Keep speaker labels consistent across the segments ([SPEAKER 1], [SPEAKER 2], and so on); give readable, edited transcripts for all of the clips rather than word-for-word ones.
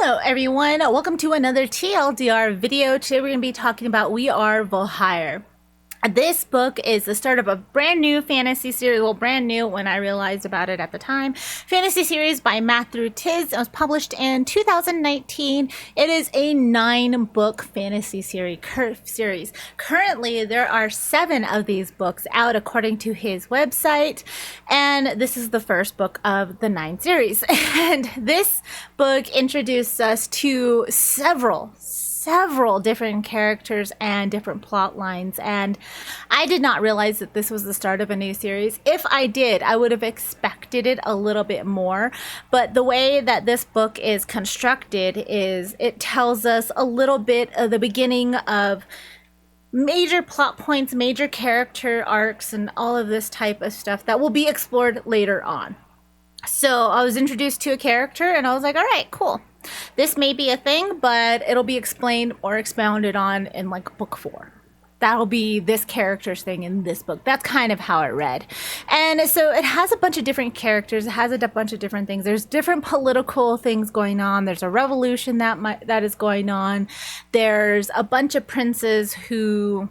[SPEAKER 1] Hello everyone, welcome to another TLDR video. Today we're going to be talking about We Are Voulhire. This book is the start of a brand new fantasy series, well brand new when I realized about it at the time, fantasy series by Matthew Tiz. It was published in 2019. It is a 9-book fantasy series. Currently there are 7 of these books out according to his website, and this is the first book of the 9 series. And this book introduced us to several different characters and different plot lines, and I did not realize that this was the start of a new series. If I did, I would have expected it a little bit more, but the way that this book is constructed is it tells us a little bit of the beginning of major plot points, major character arcs, and all of this type of stuff that will be explored later on. So I was introduced to a character and I was like, all right, cool. This may be a thing, but it'll be explained or expounded on in like book 4. That'll be this character's thing in this book. That's kind of how it read. And so it has a bunch of different characters. It has a bunch of different things. There's different political things going on. There's a revolution that is going on. There's a bunch of princes who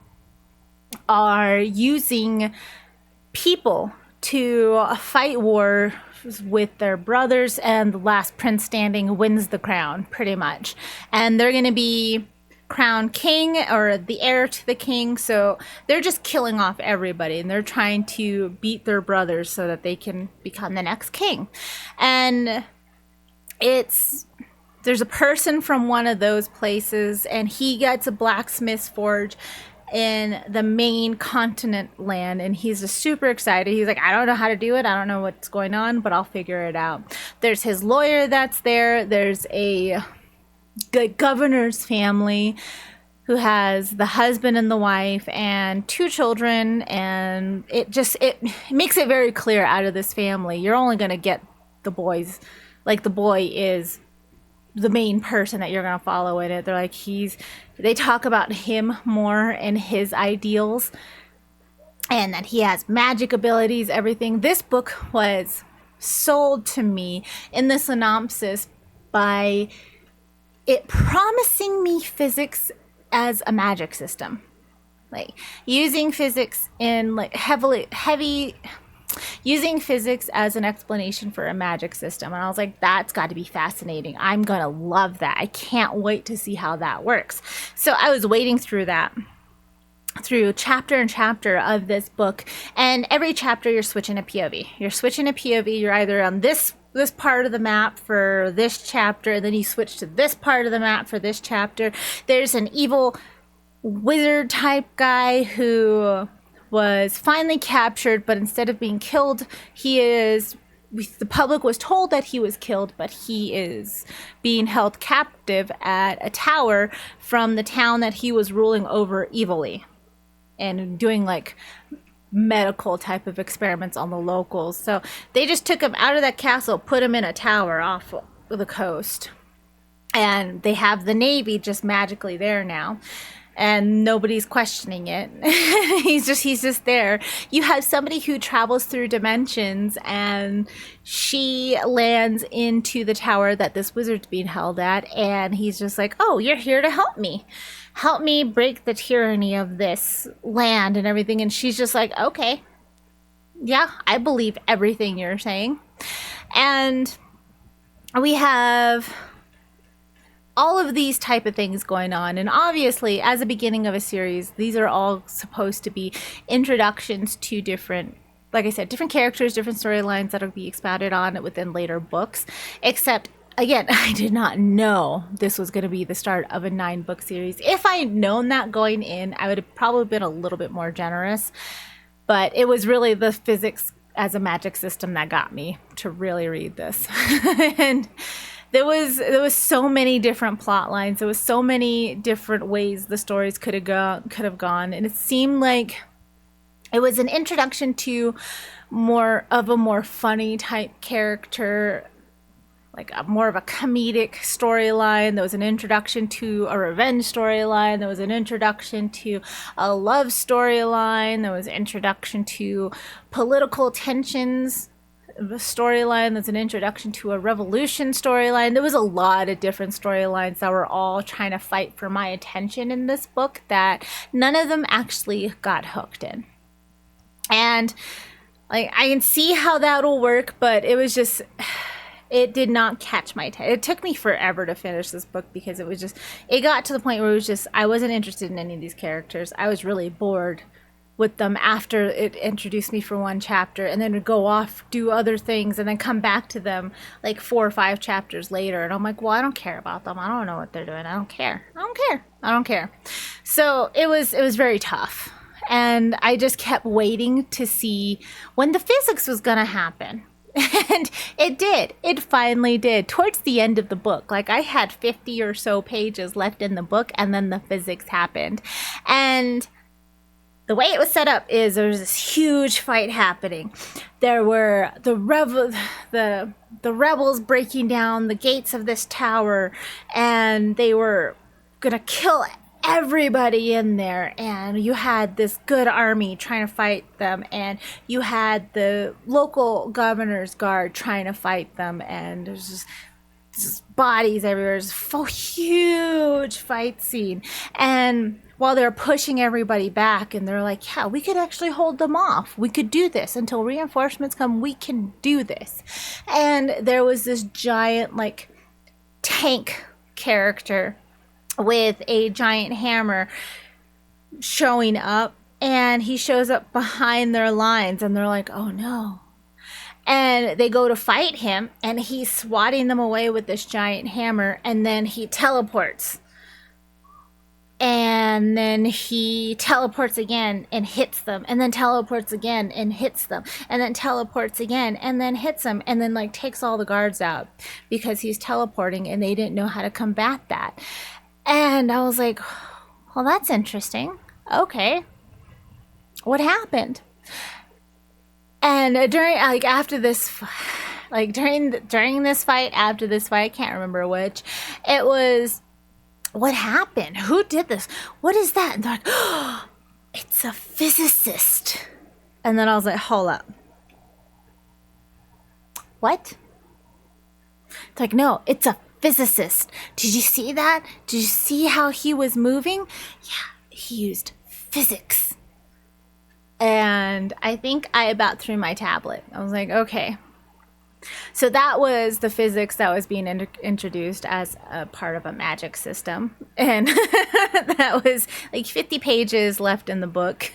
[SPEAKER 1] are using people to fight war with their brothers, and the last prince standing wins the crown, pretty much. And they're going to be crowned king or the heir to the king, so they're just killing off everybody and they're trying to beat their brothers so that they can become the next king. And there's a person from one of those places, and he gets a blacksmith's forge in the main continent land, and he's just super excited. He's like, I don't know how to do it, I don't know what's going on, but I'll figure it out. There's his lawyer that's there. There's a good governor's family who has the husband and the wife and 2 children, and it makes it very clear out of this family you're only going to get the boys. Like, the boy is the main person that you're going to follow in it. They're like, they talk about him more and his ideals, and that he has magic abilities, everything. This book was sold to me in the synopsis by it promising me physics as a magic system, like using physics in like using physics as an explanation for a magic system. And I was like, that's got to be fascinating. I'm gonna love that. I can't wait to see how that works. So I was waiting through chapter and chapter of this book, and every chapter you're switching a POV. You're either on this part of the map for this chapter, and then you switch to this part of the map for this chapter. There's an evil wizard type guy who was finally captured, but instead of being killed, the public was told that he was killed, but he is being held captive at a tower from the town that he was ruling over evilly, and doing like medical type of experiments on the locals. So they just took him out of that castle, put him in a tower off the coast, and they have the Navy just magically there now, and nobody's questioning it. he's just there. You have somebody who travels through dimensions, and she lands into the tower that this wizard's being held at, and he's just like, oh, you're here to help me break the tyranny of this land and everything. And she's just like, okay, yeah, I believe everything you're saying. And we have all of these type of things going on, and obviously as a beginning of a series, these are all supposed to be introductions to different, like I said, different characters, different storylines that'll be expounded on within later books. Except, again, I did not know this was going to be the start of a 9-book series. If I had known that going in, I would have probably been a little bit more generous, but it was really the physics as a magic system that got me to really read this. And there was so many different plot lines. There was so many different ways the stories could have gone, and it seemed like it was an introduction to more of a more funny type character, like more of a comedic storyline. There was an introduction to a revenge storyline. There was an introduction to a love storyline. There was an introduction to political tensions storyline. There's an introduction to a revolution storyline. There was a lot of different storylines that were all trying to fight for my attention in this book that none of them actually got hooked in. And like, I can see how that'll work, but it was just, it did not catch my attention. It took me forever to finish this book because it was just, it got to the point where it was just, I wasn't interested in any of these characters. I was really bored with them after it introduced me for one chapter, and then would go off, do other things, and then come back to them like 4 or 5 chapters later. And I'm like, well, I don't care about them. I don't know what they're doing. I don't care. I don't care. I don't care. So it was very tough. And I just kept waiting to see when the physics was going to happen. And it did. It finally did. Towards the end of the book, like I had 50 or so pages left in the book, and then the physics happened. And the way it was set up is there was this huge fight happening. There were the rebels breaking down the gates of this tower, and they were going to kill everybody in there, and you had this good army trying to fight them, and you had the local governor's guard trying to fight them, and there's just bodies everywhere. It's a huge fight scene. And while they're pushing everybody back, and they're like, yeah, we could actually hold them off. We could do this until reinforcements come. We can do this. And there was this giant like tank character with a giant hammer showing up, and he shows up behind their lines, and they're like, oh no. And they go to fight him, and he's swatting them away with this giant hammer, and then he teleports. And then he teleports again and hits them, and then teleports again and hits them, and then teleports again and then hits them, and then like takes all the guards out because he's teleporting and they didn't know how to combat that. And I was like, well, that's interesting. Okay. What happened? And during this fight, after this fight, I can't remember which, it was, what happened? Who did this? What is that? And they're like, oh, it's a physicist. And then I was like, hold up. What? It's like, no, it's a physicist. Did you see that? Did you see how he was moving? Yeah, he used physics. And I think I about threw my tablet. I was like, okay. So that was the physics that was being introduced as a part of a magic system. And that was like 50 pages left in the book.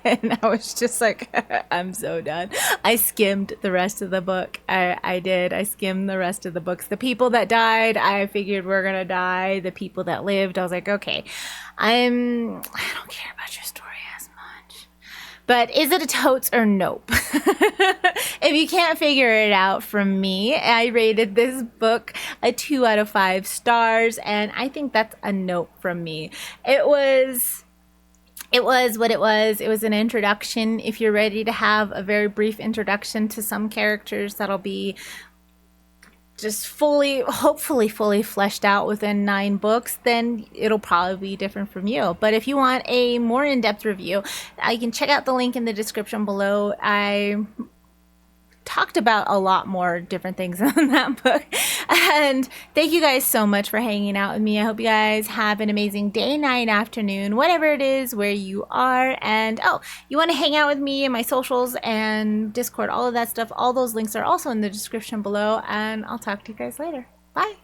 [SPEAKER 1] And I was just like, I'm so done. I skimmed the rest of the book. I did. I skimmed the rest of the books. The people that died, I figured were going to die. The people that lived, I was like, okay, I don't care about your story as much. But is it a totes or nope? If you can't figure it out from me, I rated this book a 2 out of 5 stars, and I think that's a nope from me. It was what it was. It was an introduction. If you're ready to have a very brief introduction to some characters that'll be just hopefully fully fleshed out within 9 books, then it'll probably be different from you. But if you want a more in-depth review, you can check out the link in the description below. I talked about a lot more different things in that book. And thank you guys so much for hanging out with me. I hope you guys have an amazing day, night, afternoon, whatever it is where you are. And you want to hang out with me and my socials and Discord, all of that stuff, all those links are also in the description below, and I'll talk to you guys later. Bye.